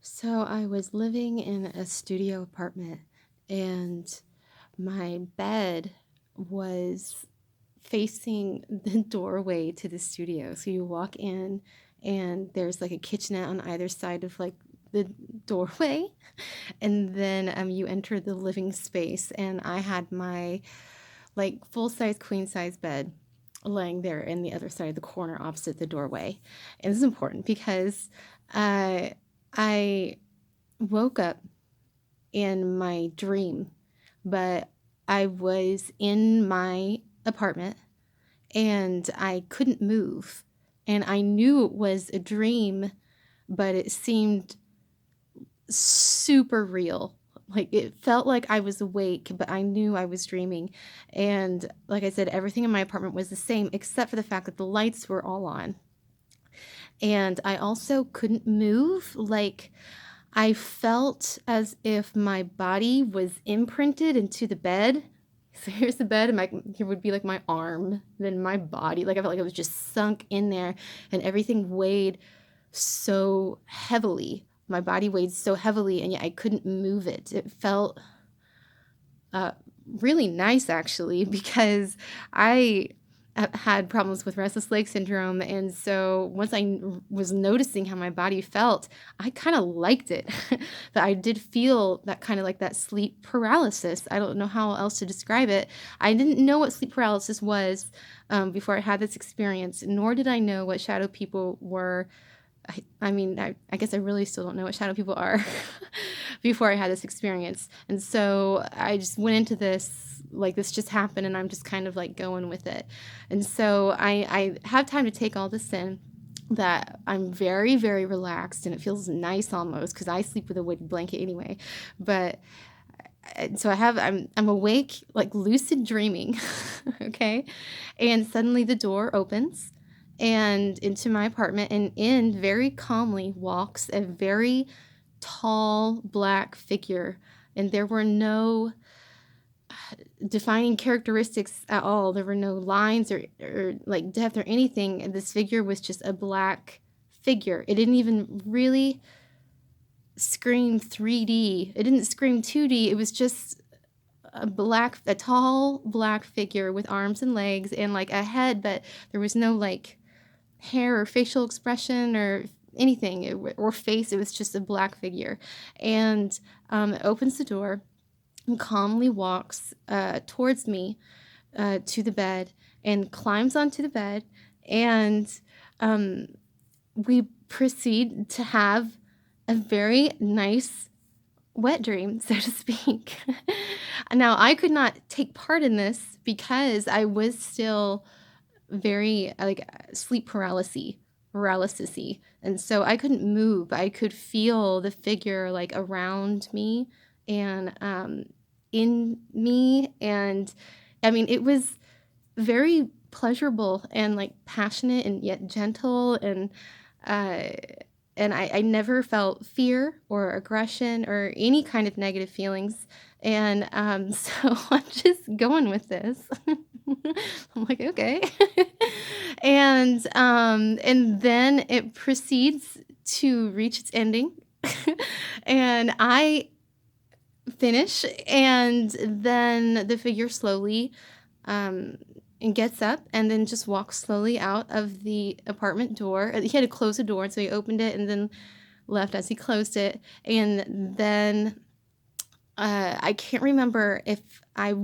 So I was living in a studio apartment and my bed was facing the doorway to the studio. So you walk in and there's like a kitchenette on either side of like the doorway, and then you enter the living space, and I had my like full-size queen size bed laying there in the other side of the corner opposite the doorway. And this is important because uh, I woke up in my dream, but I was in my apartment and I couldn't move. And I knew it was a dream, but it seemed super real. Like it felt like I was awake, but I knew I was dreaming. And like I said, everything in my apartment was the same except for the fact that the lights were all on. And I also couldn't move. Like I felt as if my body was imprinted into the bed. So here's the bed, and here would be like my arm, then my body. Like I felt like it was just sunk in there, and everything weighed so heavily. My body weighed so heavily, and yet I couldn't move it. It felt uh, really nice actually because I had problems with restless leg syndrome, and so once was noticing how my body felt, I kind of liked it. But I did feel that kind of like that sleep paralysis. I don't know how else to describe it. I didn't know what sleep paralysis was before I had this experience, nor did I know what shadow people were. I guess I really still don't know what shadow people are before I had this experience. And so I just went into this, like this just happened, and I'm just kind of like going with it. And so I have time to take all this in, that I'm very, very relaxed, and it feels nice almost because I sleep with a weighted blanket anyway. But so I'm awake, like lucid dreaming, okay? And suddenly the door opens and into my apartment, and in very calmly walks a very tall black figure, and there were no defining characteristics at all. There were no lines or like depth or anything. And this figure was just a black figure. It didn't even really scream 3D. It didn't scream 2D. It was just a tall black figure with arms and legs and like a head, but there was no like hair or facial expression or anything or face. It was just a black figure. And it opens the door and calmly walks towards me to the bed and climbs onto the bed. And um, we proceed to have a very nice wet dream, so to speak. Now, I could not take part in this because I was still very like sleep paralysis-y, and so I couldn't move. I could feel the figure like around me and in me, and I mean it was very pleasurable and like passionate and yet gentle, uh, and I never felt fear or aggression or any kind of negative feelings. And so I'm just going with this. I'm like, okay. And then it proceeds to reach its ending. And I finish, and then the figure slowly um, and gets up and then just walks slowly out of the apartment door. He had to close the door, so he opened it and then left as he closed it. And then I can't remember if I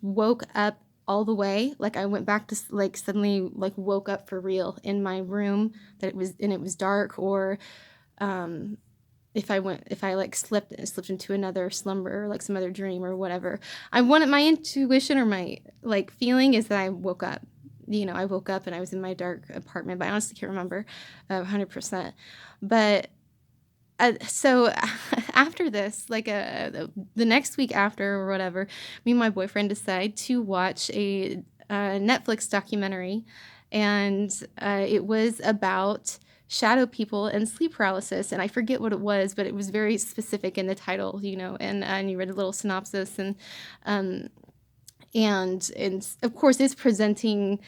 woke up all the way, like I went back to like suddenly like woke up for real in my room, that it was dark, or um if I like slipped into another slumber or like some other dream or whatever. I wanted my intuition, or my like feeling is that I woke up. I woke up and I was in my dark apartment, but I honestly can't remember 100%. But so after this, like the next week after or whatever, me and my boyfriend decide to watch a Netflix documentary, and it was about shadow people and sleep paralysis. And I forget what it was, but it was very specific in the title, and you read a little synopsis, um, and of course it's presenting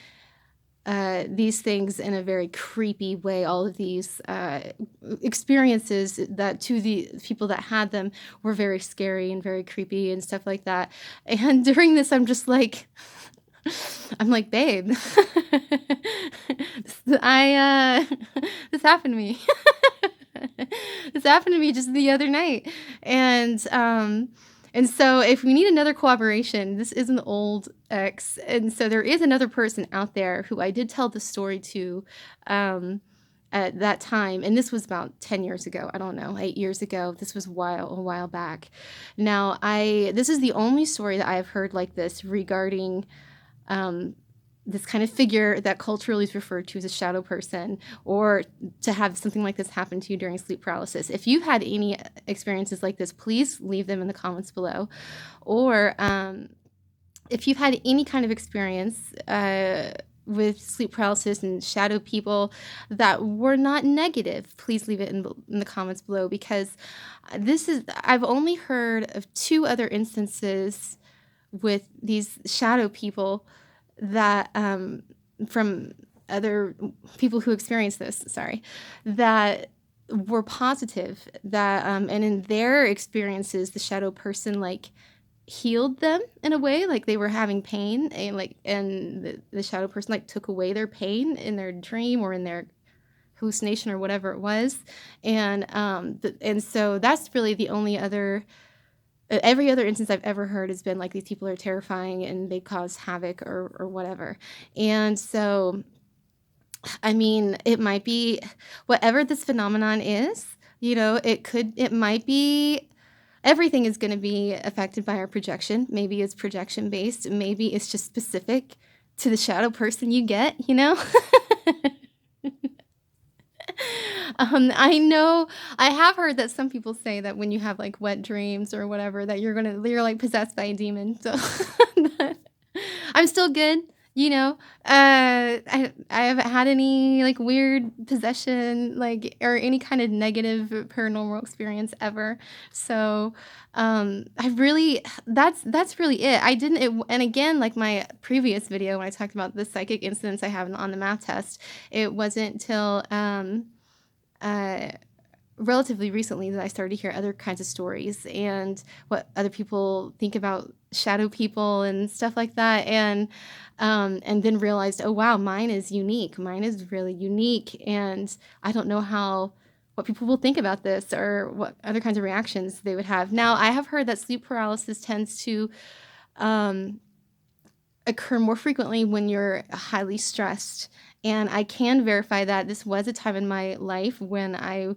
these things in a very creepy way. All of these experiences that to the people that had them were very scary and very creepy and stuff like that. And during this, I'm just like, I'm like, babe, this happened to me. This happened to me just the other night. And so if we need another collaboration, this is an old ex. And so there is another person out there who I did tell the story to at that time. And this was about 10 years ago. I don't know, 8 years ago. This was a while back. Now, this is the only story that I've heard like this regarding this kind of figure that culturally is referred to as a shadow person, or to have something like this happen to you during sleep paralysis. If you've had any experiences like this, please leave them in the comments below. Or if you've had any kind of experience with sleep paralysis and shadow people that were not negative, please leave it in the comments below, because I've only heard of 2 other instances with these shadow people that from other people who experienced this, that were positive, that and in their experiences the shadow person like healed them in a way, like they were having pain, and the shadow person like took away their pain in their dream or in their hallucination or whatever it was. And so that's really the only other. Every other instance I've ever heard has been like these people are terrifying and they cause havoc or whatever. And so, I mean, it might be whatever this phenomenon is, it might be, everything is going to be affected by our projection. Maybe it's projection based. Maybe it's just specific to the shadow person you get, I know I have heard that some people say that when you have like wet dreams or whatever, that you're like possessed by a demon. So I'm still good. I haven't had any like weird possession, like, or any kind of negative paranormal experience ever. So, that's really it. And again, like my previous video, when I talked about the psychic incidents I have on the math test, it wasn't till, relatively recently that I started to hear other kinds of stories and what other people think about shadow people and stuff like that. And then realized, oh wow, mine is unique. Mine is really unique. And I don't know what people will think about this or what other kinds of reactions they would have. Now, I have heard that sleep paralysis tends to occur more frequently when you're highly stressed. And I can verify that this was a time in my life when I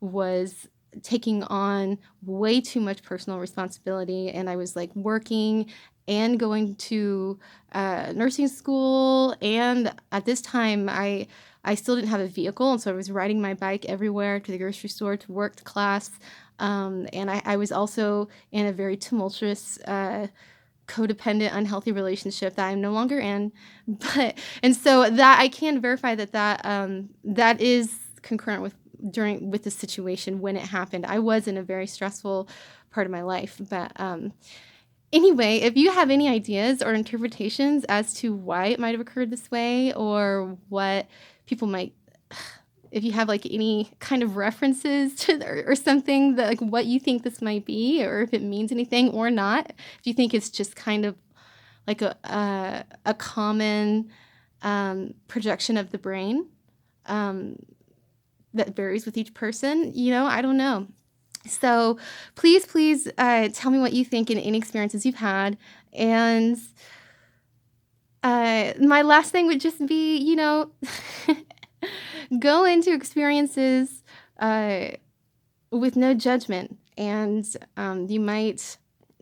was taking on way too much personal responsibility, and I was like working and going to nursing school, and at this time I still didn't have a vehicle, and so I was riding my bike everywhere, to the grocery store, to work, to class, and I was also in a very tumultuous codependent, unhealthy relationship that I'm no longer in. And so that I can verify that is concurrent with the situation when it happened. I was in a very stressful part of my life. But anyway, if you have any ideas or interpretations as to why it might have occurred this way, or what people might, if you have like any kind of references to or something that like what you think this might be, or if it means anything or not, if you think it's just kind of like a common projection of the brain that varies with each person, I don't know. So please tell me what you think and any experiences you've had. And my last thing would just be, go into experiences with no judgment. And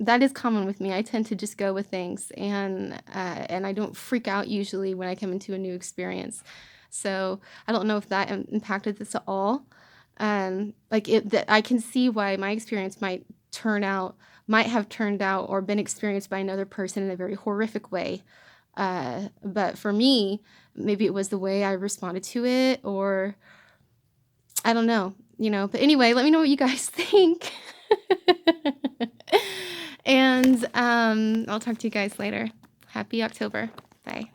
that is common with me. I tend to just go with things, and I don't freak out usually when I come into a new experience. So I don't know if that impacted this at all. That I can see why my experience might have turned out or been experienced by another person in a very horrific way. But for me, maybe it was the way I responded to it, or I don't know, but anyway, let me know what you guys think. And I'll talk to you guys later. Happy October. Bye.